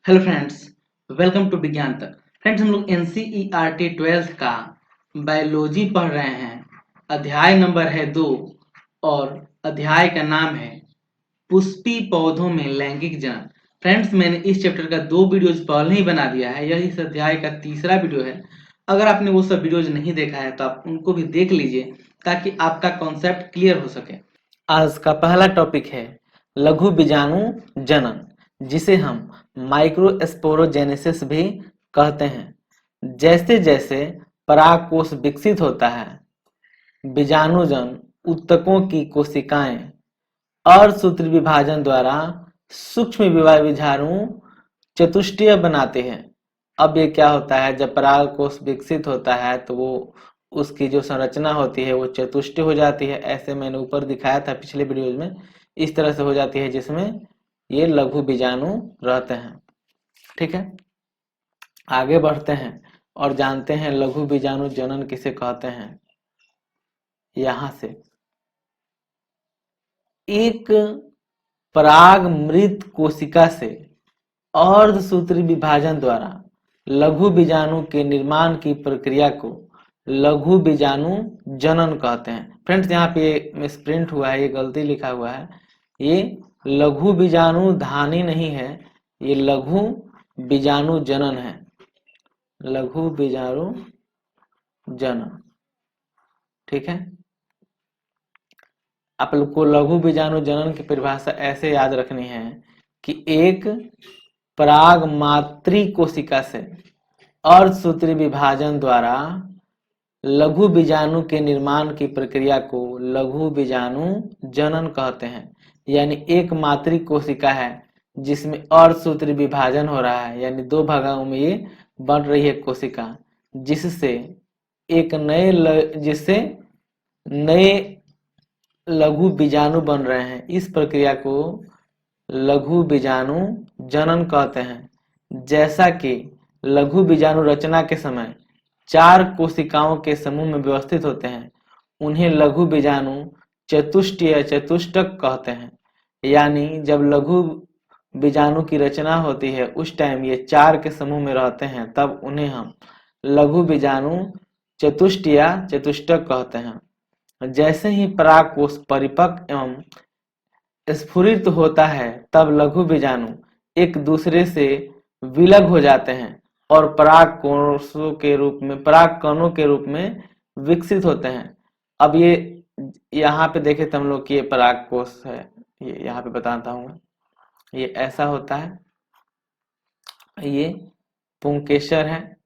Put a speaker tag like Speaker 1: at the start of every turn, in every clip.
Speaker 1: Hello friends, welcome to विज्ञान तक। Friends, हम लोग एनसीईआरटी 12th का बायोलॉजी पढ़ रहे हैं। अध्याय नंबर है 2 और अध्याय का नाम है पुष्पी पौधों में लैंगिक जनन। फ्रेंड्स, मैंने इस चैप्टर का 2 वीडियोज पहले ही बना दिया है। यह इस अध्याय का तीसरा वीडियो है। अगर आपने वो सब वीडियोज नहीं देखा है तो आप उनको भी देख लीजिए ताकि आपका कॉन्सेप्ट क्लियर हो सके। आज का पहला टॉपिक है लघु बीजाणु जनन, जिसे हम माइक्रोस्पोरोजेनेसिस भी कहते हैं। जैसे जैसे परागकोश विकसित होता है, बीजाणुजन ऊतकों की कोशिकाएं अर्धसूत्री विभाजन द्वारा सूक्ष्म बीजाणु चतुष्टय बनाते हैं। अब ये क्या होता है, जब परागकोश विकसित होता है तो वो उसकी जो संरचना होती है वो चतुष्टय हो जाती है। ऐसे मैंने ऊपर दिखाया था पिछले वीडियोज में, इस तरह से हो जाती है जिसमें ये लघु बीजाणु रहते हैं। ठीक है, आगे बढ़ते हैं और जानते हैं लघु बीजाणु जनन किसे कहते हैं। यहां से एक पराग मृत कोशिका से अर्धसूत्री विभाजन द्वारा लघु बीजाणु के निर्माण की प्रक्रिया को लघु बीजाणु जनन कहते हैं। फ्रेंड्स, यहाँ पे मिसप्रिंट हुआ है, ये गलती लिखा हुआ है। ये लघु बीजाणु धानी नहीं है, ये लघु बीजाणु जनन है। लघु बीजाणु जनन, ठीक है। आप लोग को लघु बीजाणु जनन की परिभाषा ऐसे याद रखनी है कि एक पराग मातृ कोशिका से अर्धसूत्री विभाजन द्वारा लघु बीजाणु के निर्माण की प्रक्रिया को लघु बीजाणु जनन कहते हैं। यानी एक मातृ कोशिका है जिसमें अर्धसूत्री विभाजन हो रहा है, यानी 2 भागों में ये बन रही है कोशिका, जिससे नए लघु बीजाणु बन रहे हैं। इस प्रक्रिया को लघु बीजाणु जनन कहते हैं। जैसा कि लघु बीजाणु रचना के समय 4 कोशिकाओं के समूह में व्यवस्थित होते हैं, उन्हें लघु बीजाणु चतुष्टय चतुष्टक कहते हैं। यानी जब लघु बीजाणु की रचना होती है उस टाइम ये 4 के समूह में रहते हैं, तब उन्हें हम लघु बीजाणु चतुष्टय चतुष्टक कहते हैं। जैसे ही परागकोश परिपक्व एवं स्फुरित होता है तब लघु बीजाणु एक दूसरे से विलग हो जाते हैं और पराग कणों के रूप में विकसित होते हैं। अब ये यहाँ पे देखे तो हम लोग की ये परागकोश है, ये यहाँ पे बताता हूँ। ये ऐसा होता है, ये पुंकेसर है,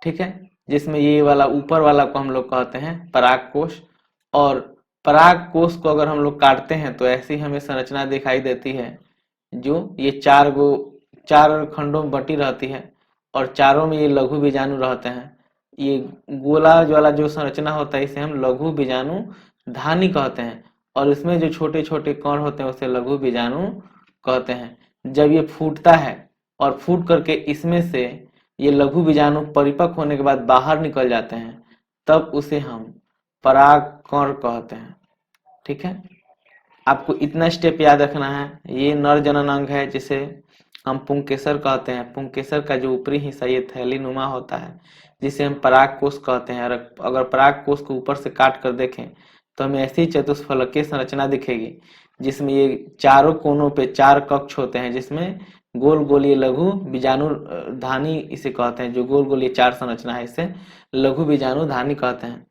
Speaker 1: ठीक है, जिसमें ये वाला ऊपर वाला को हम लोग कहते हैं परागकोश। और परागकोश को अगर हम लोग काटते हैं तो ऐसी हमें संरचना दिखाई देती है, जो ये 4 खंडों में बटी रहती है और चारों में ये लघु बीजाणु रहते हैं। ये गोला वाला जो संरचना होता है इसे हम लघु बीजाणु धानी कहते हैं, और इसमें जो छोटे छोटे कण होते हैं उसे लघु बीजाणु कहते हैं। जब ये फूटता है और फूट करके इसमें से ये लघु बीजाणु परिपक्व होने के बाद बाहर निकल जाते हैं, तब उसे हम परागकण कहते हैं। ठीक है, आपको इतना स्टेप याद रखना है। ये नर जनन अंग है जिसे हम पुंकेसर कहते हैं। पुंकेसर का जो ऊपरी हिस्सा ये थैलीनुमा होता है, जिसे हम परागकोश कहते हैं। अगर परागकोश को ऊपर से काट कर देखें तो हमें ऐसी चतुष्फलकीय संरचना दिखेगी, जिसमें ये चारों कोनों पे 4 कक्ष होते हैं, जिसमें गोल गोल ये लघु बीजाणु धानी इसे कहते हैं। जो गोल गोल ये 4 संरचना है इसे लघु बीजाणु धानी कहते हैं।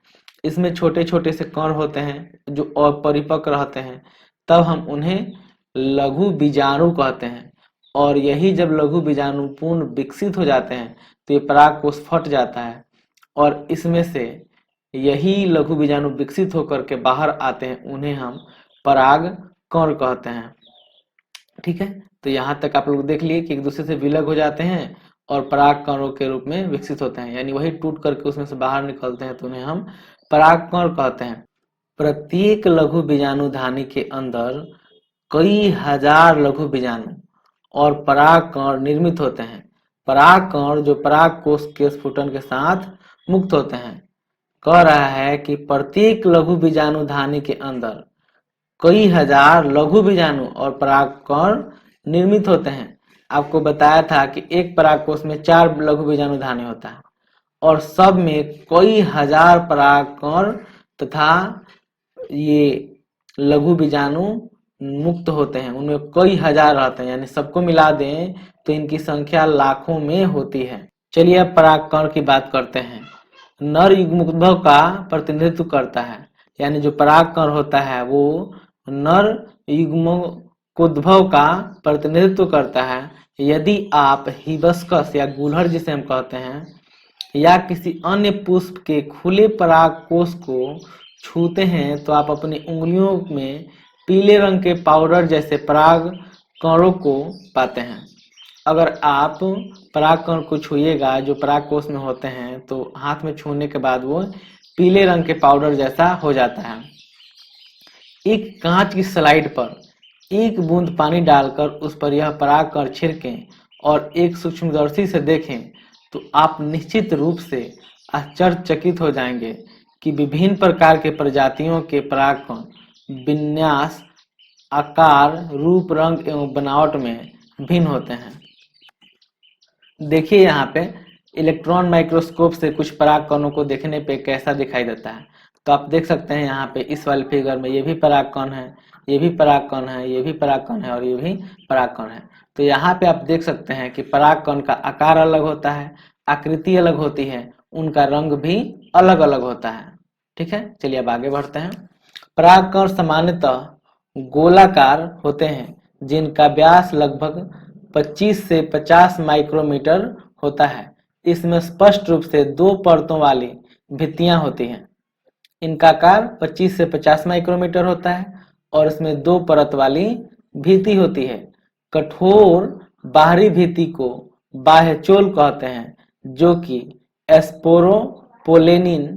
Speaker 1: इसमें छोटे छोटे से कण होते हैं जो अपरिपक्व रहते हैं, तब हम उन्हें लघु बीजाणु कहते हैं। और यही जब लघु बीजाणु पूर्ण विकसित हो जाते हैं तो ये परागकोश फट जाता है और इसमें से यही लघु बीजाणु विकसित होकर के बाहर आते हैं, उन्हें हम परागकण कहते हैं। ठीक है, तो यहाँ तक आप लोग देख लिए कि एक दूसरे से विलग हो जाते हैं और परागकणों के रूप में विकसित होते हैं, यानी वही टूट करके उसमें से बाहर निकलते हैं, तो उन्हें हम परागकण कहते हैं। प्रत्येक लघु बीजाणु धानी के अंदर कई हजार लघु बीजाणु और परागकण निर्मित होते हैं। परागकण जो परागकोश के स्फुटन के साथ मुक्त होते हैं। कह रहा है कि प्रत्येक लघु बीजाणु धानी के अंदर कई हजार लघु बीजाणु और परागकण निर्मित होते हैं। आपको बताया था कि एक परागकोश में 4 लघु बीजाणु धानी होता है और सब में कई हजार परागकण तथा ये लघु बीजाणु मुक्त होते हैं, उनमें कई हजार रहते हैं, यानी सबको मिला दें तो इनकी संख्या लाखों में होती है। चलिए अब परागकण की बात करते हैं। नर युग्मोद्भव का प्रतिनिधित्व करता है, यानी जो परागकण होता है वो नर युग्मकोद्भव का प्रतिनिधित्व करता है। यदि आप हिबिस्कस या गुलहड़ जिसे हम कहते हैं या किसी अन्य पुष्प के खुले परागकोश को छूते हैं तो आप अपनी उंगलियों में पीले रंग के पाउडर जैसे पराग कणों को पाते हैं। अगर आप परागकण को छुइएगा जो परागकोश में होते हैं तो हाथ में छूने के बाद वो पीले रंग के पाउडर जैसा हो जाता है। एक कांच की स्लाइड पर 1 बूंद पानी डालकर उस पर यह परागकण छिड़कें और एक सूक्ष्मदर्शी से देखें तो आप निश्चित रूप से आश्चर्यचकित हो जाएंगे कि विभिन्न प्रकार के प्रजातियों के परागकण विन्यास, आकार, रूप, रंग एवं बनावट में भिन्न होते हैं। देखिए यहाँ पे इलेक्ट्रॉन माइक्रोस्कोप से कुछ परागकणों को देखने पे कैसा दिखाई देता है। तो आप देख सकते हैं यहाँ पे इस वाले फिगर में ये भी परागकण है, ये भी परागकण है, ये भी परागकण है और ये भी परागकण है। तो यहाँ पे आप देख सकते हैं कि परागकण का आकार अलग होता है, आकृति अलग होती है, उनका रंग भी अलग अलग होता है। ठीक है, चलिए अब आगे बढ़ते हैं। परागकण सामान्यतः गोलाकार होते हैं जिनका व्यास लगभग 25 से 50 माइक्रोमीटर होता है। इसमें स्पष्ट रूप से 2 परतों वाली भित्तियां होती हैं। इनका आकार 25 से 50 माइक्रोमीटर होता है और इसमें 2 परत वाली भित्ति होती है। कठोर बाहरी भित्ति को बाह्यचोल कहते हैं जो कि स्पोरोपोलेनिन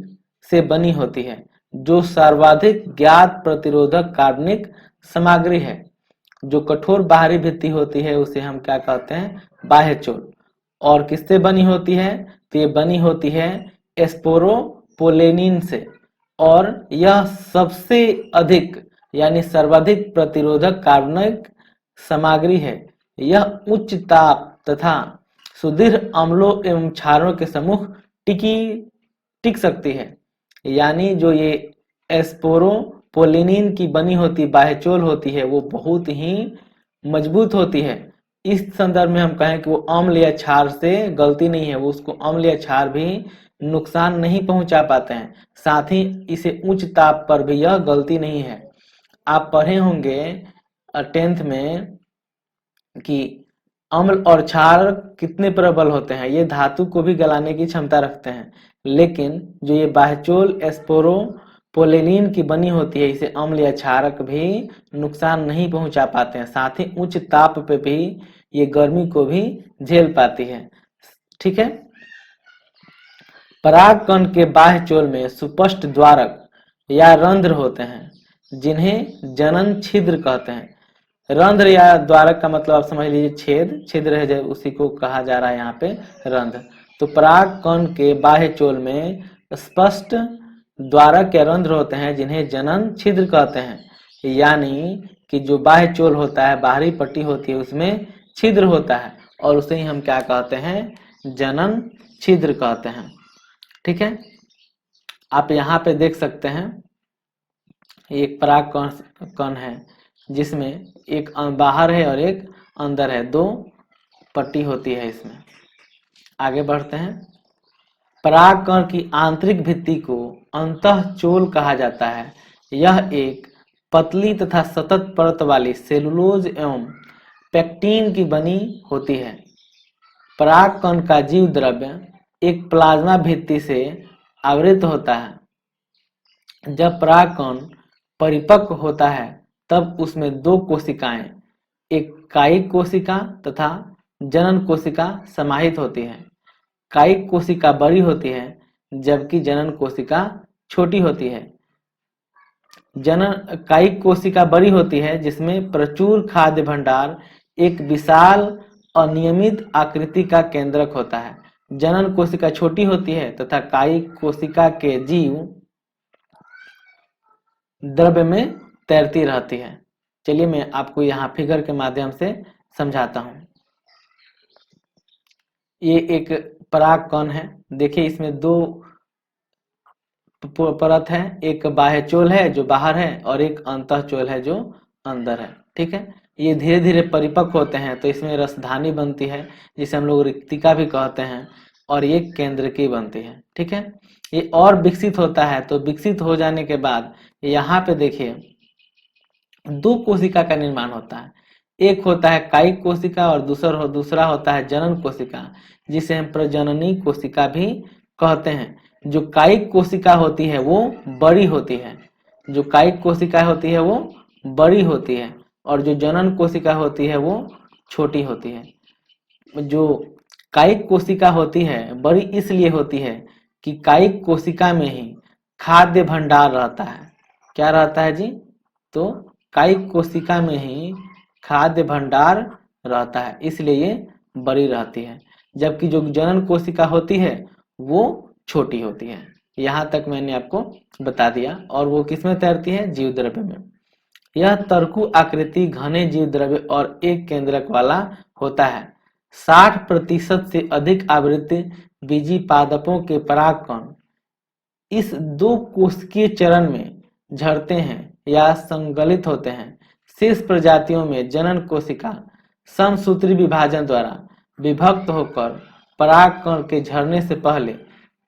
Speaker 1: से बनी होती है, जो सर्वाधिक ज्ञात प्रतिरोधक कार्बनिक सामग्री है। जो कठोर बाहरी भित्ति होती है उसे हम क्या कहते हैं, बाह्यचोल। और किससे बनी होती है, तो ये बनी होती है स्पोरोपोलेनिन से और यह सबसे अधिक यानी सर्वाधिक प्रतिरोधक कार्बनिक सामग्री है। यह उच्च ताप तथा सुदृढ़ अम्लों एवं क्षारों के सम्मुख टिक सकती है। यानी जो ये स्पोरोपोलेनिन की बनी होती बाह्यचोल होती है वो बहुत ही मजबूत होती है। इस संदर्भ में हम कहें कि वो अम्ल या क्षार से गलती नहीं है, वो उसको अम्ल या क्षार भी नुकसान नहीं पहुंचा पाते हैं। साथ ही इसे उच्च ताप पर भी यह गलती नहीं है। आप पढ़े होंगे 10th में कि अम्ल और क्षार कितने प्रबल होते हैं, ये धातु को भी गलाने की क्षमता रखते हैं। लेकिन जो ये बाह्यचोल स्पोरोपोलेनिन की बनी होती है इसे अम्ल या क्षारक भी नुकसान नहीं पहुंचा पाते हैं। साथ ही उच्च ताप पे भी ये गर्मी को भी झेल पाती है। ठीक है, परागकण के बाह्यचोल में सुस्पष्ट द्वारक या रंध्र होते हैं जिन्हें जनन छिद्र कहते हैं। रंध्र या द्वारक का मतलब आप समझ लीजिए छेद, छिद्र है जो उसी को कहा जा रहा है यहाँ पे रंध्र। तो परागकण के बाह्यचोल में स्पष्ट द्वारक या रंध्र होते हैं जिन्हें जनन छिद्र कहते हैं। यानी कि जो बाह्यचोल होता है, बाहरी पट्टी होती है, उसमें छिद्र होता है और उसे ही हम क्या कहते हैं, जनन छिद्र कहते हैं। ठीक है, आप यहाँ पे देख सकते हैं एक परागकण है जिसमें एक बाहर है और एक अंदर है, 2 पट्टी होती है इसमें। आगे बढ़ते हैं। परागकण की आंतरिक भित्ति को अंतःचोल कहा जाता है। यह एक पतली तथा सतत परत वाली सेलुलोज एवं पेक्टिन की बनी होती है। परागकण का जीव द्रव्य एक प्लाज्मा भित्ति से आवृत होता है। जब परागकण परिपक्व होता है तब उसमें 2 कोशिकाएं, एक कायिक कोशिका तथा जनन कोशिका समाहित होती है। कायिक कोशिका बड़ी होती है जबकि जनन कोशिका छोटी होती है। कायिक कोशिका बड़ी होती है जिसमें प्रचुर खाद्य भंडार एक विशाल अनियमित आकृति का केंद्रक होता है। जनन कोशिका छोटी होती है तथा कायिक कोशिका के जीव द्रव्य में तैरती रहती है। चलिए मैं आपको यहाँ फिगर के माध्यम से समझाता हूँ। ये एक परागकण है। देखिए इसमें दो परत है, एक बाह्य चोल है जो बाहर है और एक अंतः चोल है जो अंदर है। ठीक है, ये धीरे धीरे परिपक्व होते हैं तो इसमें रसधानी बनती है जिसे हम लोग रिक्तिका भी कहते हैं, और ये केंद्रकी बनती है। ठीक है, ये और विकसित होता है तो विकसित हो जाने के बाद यहाँ पे देखिए दो कोशिका का निर्माण होता है। एक होता है कायिक कोशिका और दूसरा होता है जनन कोशिका, जिसे हम प्रजननी कोशिका भी कहते हैं। जो कायिक कोशिका होती है वो बड़ी होती है, जो कायिक कोशिका होती है वो बड़ी होती है, और जो जनन कोशिका होती है वो छोटी होती है। जो कायिक कोशिका होती है बड़ी इसलिए होती है कि कायिक कोशिका में ही खाद्य भंडार रहता है। क्या रहता है जी? तो कायिक कोशिका में ही खाद्य भंडार रहता है, इसलिए ये बड़ी रहती है, जबकि जो जनन कोशिका होती है वो छोटी होती है। यहाँ तक मैंने आपको बता दिया। और वो किसमें तैरती है? जीव द्रव्य में। यह तरकु आकृति घने जीव द्रव्य और एक केंद्रक वाला होता है। 60% से अधिक आवृत्ति बीजी पादपों के परागकण इस दो कोशिकीय चरण में झरते हैं या संगलित होते हैं। शेष प्रजातियों में जनन कोशिका समसूत्री विभाजन द्वारा विभक्त होकर परागकण के झरने से पहले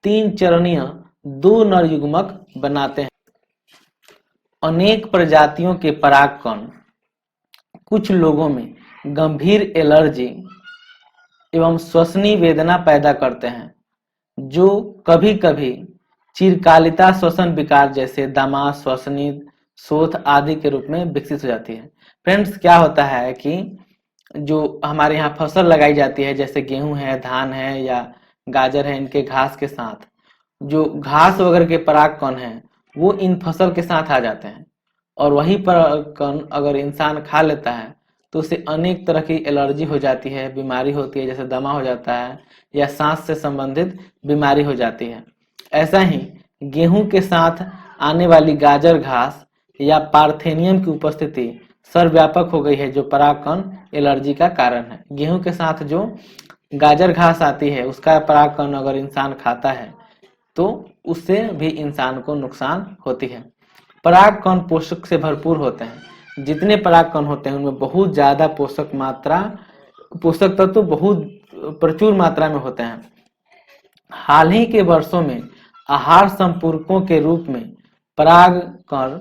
Speaker 1: 3 चरणीय 2 नर युग्मक बनाते हैं। अनेक प्रजातियों के परागकण कुछ लोगों में गंभीर एलर्जी एवं श्वसनीय वेदना पैदा करते हैं, जो कभी कभी चिरकालिता श्वसन विकार जैसे दमा, श्वसनीय शोथ आदि के रूप में विकसित हो जाती है। फ्रेंड्स, क्या होता है कि जो हमारे यहाँ फसल लगाई जाती है, जैसे गेहूं है, धान है या गाजर है, इनके घास के साथ जो घास वगैरह के परागकण हैं वो इन फसल के साथ आ जाते हैं, और वही परागकण अगर इंसान खा लेता है तो उसे अनेक तरह की एलर्जी हो जाती है, बीमारी होती है, जैसे दमा हो जाता है या सांस से संबंधित बीमारी हो जाती है। ऐसा ही गेहूं के साथ आने वाली गाजर घास या पार्थेनियम की उपस्थिति सर्वव्यापक हो गई है, जो परागकण एलर्जी का कारण है। गेहूं के साथ जो गाजर घास आती है उसका परागकण अगर इंसान खाता है तो उससे भी इंसान को नुकसान होती है। परागकण पोषक से भरपूर होते हैं। जितने परागकण होते हैं उनमें बहुत ज्यादा पोषक तत्व बहुत प्रचुर मात्रा में होते हैं। हाल ही के वर्षों में आहार संपूरकों के रूप में परागकण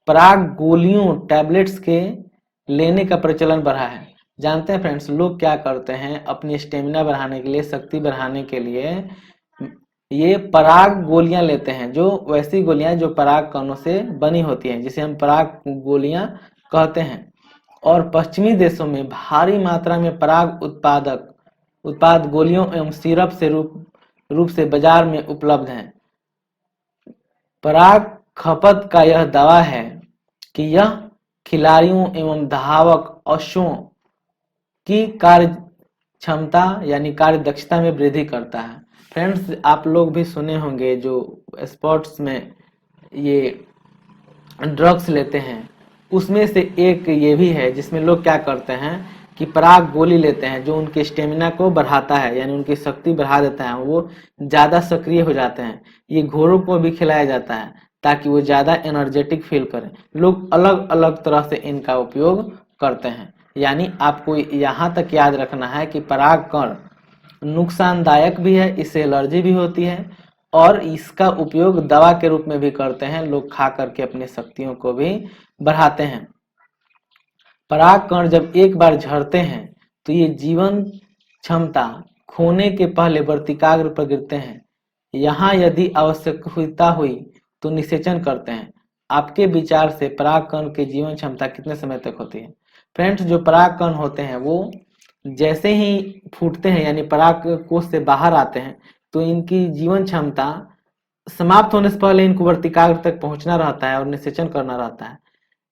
Speaker 1: पराग गोलियों टैबलेट्स के लेने का प्रचलन बढ़ा है। जानते हैं फ्रेंड्स, लोग क्या करते हैं अपनी स्टेमिना बढ़ाने के लिए, शक्ति बढ़ाने के लिए ये पराग गोलियां लेते हैं, जो वैसी गोलियां जो पराग कणों से बनी होती हैं, जिसे हम पराग गोलियां कहते हैं। और पश्चिमी देशों में भारी मात्रा में पराग उत्पाद गोलियों एवं सिरप से रूप से बाजार में उपलब्ध हैं। पराग खपत का यह दावा है कि यह खिलाड़ियों एवं धावक अश्वों की कार्य क्षमता यानी कार्य दक्षता में वृद्धि करता है। फ्रेंड्स, आप लोग भी सुने होंगे जो स्पोर्ट्स में ये ड्रग्स लेते हैं, उसमें से एक ये भी है जिसमें लोग क्या करते हैं कि पराग गोली लेते हैं, जो उनके स्टेमिना को बढ़ाता है यानी उनकी शक्ति बढ़ा देता है, वो ज़्यादा सक्रिय हो जाते हैं। ये घोड़ों को भी खिलाया जाता है ताकि वो ज़्यादा एनर्जेटिक फील करें। लोग अलग अलग तरह से इनका उपयोग करते हैं। यानी आपको यहाँ तक याद रखना है कि परागकण नुकसानदायक भी है, इससे एलर्जी भी होती है, और इसका उपयोग दवा के रूप में भी करते हैं। लोग खा करके अपनी शक्तियों को भी बढ़ाते हैं। परागकण जब एक बार झड़ते हैं तो ये जीवन क्षमता खोने के पहले वर्तिकाग्र पर गिरते हैं। यहाँ यदि आवश्यकता हुई तो निषेचन करते हैं। आपके विचार से परागकण की जीवन क्षमता कितने समय तक होती है? फ्रेंड्स, जो परागकण होते हैं वो जैसे ही फूटते हैं यानी पराग कोश से बाहर आते हैं तो इनकी जीवन क्षमता समाप्त होने से पहले इनको वर्तिकाग्र तक पहुंचना रहता है और निषेचन करना रहता है।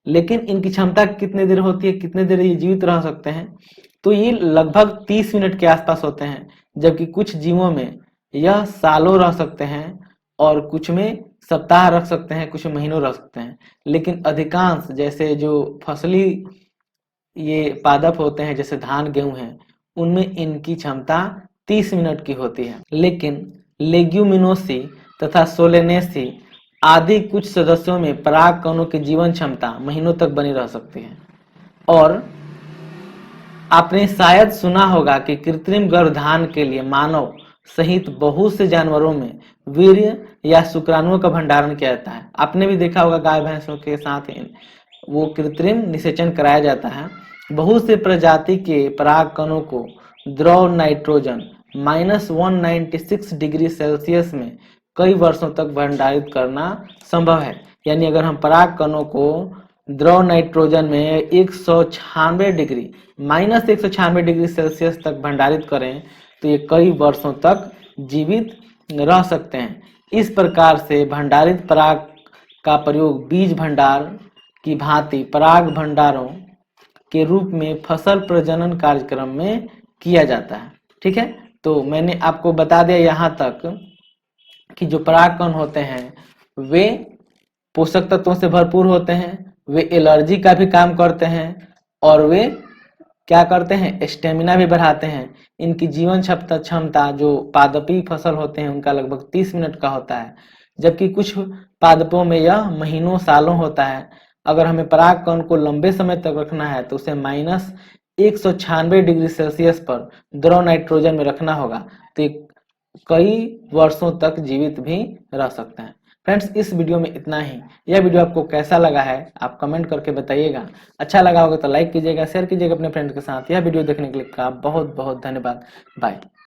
Speaker 1: लेकिन इनकी क्षमता कितने देर होती है, कितने देर ये जीवित रह सकते हैं? तो ये लगभग 30 मिनट के आसपास होते हैं, जबकि कुछ जीवों में यह सालों रह सकते हैं और कुछ में सप्ताह रख सकते हैं, कुछ महीनों रह सकते हैं। लेकिन अधिकांश जैसे जो फसली ये पादप होते हैं जैसे धान गेहूं हैं, उनमें इनकी क्षमता 30 मिनट की होती है, लेकिन लेग्यूमिनोसी तथा सोलेनेसी आदि कुछ सदस्यों में पराग कणों की जीवन क्षमता महीनों तक बनी रह सकती है। और आपने शायद सुना होगा कि कृत्रिम गर्भधारण के लिए मानव सहित बहुत से जानवरों में वीर्य या शुक्राणुओं का भंडारण किया जाता है। आपने भी देखा होगा गाय भैंसों के साथ वो कृत्रिम निषेचन कराया जाता है। बहुत से प्रजाति के पराग कणों को द्रव नाइट्रोजन -196 डिग्री सेल्सियस में कई वर्षों तक भंडारित करना संभव है। यानी अगर हम पराग कणों को द्रव नाइट्रोजन में -196 डिग्री सेल्सियस तक भंडारित करें तो ये कई वर्षों तक जीवित रह सकते हैं। इस प्रकार से भंडारित पराग का प्रयोग बीज भंडार की भांति पराग भंडारों के रूप में फसल प्रजनन कार्यक्रम में किया जाता है। ठीक है, तो मैंने आपको बता दिया यहाँ तक कि जो परागकण होते हैं वे पोषक तत्वों से भरपूर होते हैं, वे एलर्जी का भी काम करते हैं और वे क्या करते हैं, स्टेमिना भी बढ़ाते हैं। इनकी जीवन क्षमता जो पादपी फसल होते हैं उनका लगभग 30 मिनट का होता है, जबकि कुछ पादपों में यह महीनों सालों होता है। अगर हमें परागकण को लंबे समय तक रखना है तो उसे -196 डिग्री सेल्सियस पर द्रव नाइट्रोजन में रखना होगा, तो कई वर्षों तक जीवित भी रह सकते हैं। फ्रेंड्स, इस वीडियो में इतना ही। यह वीडियो आपको कैसा लगा है आप कमेंट करके बताइएगा। अच्छा लगा होगा तो लाइक कीजिएगा, शेयर कीजिएगा अपने फ्रेंड के साथ। यह वीडियो देखने के लिए आपका बहुत बहुत धन्यवाद। बाय।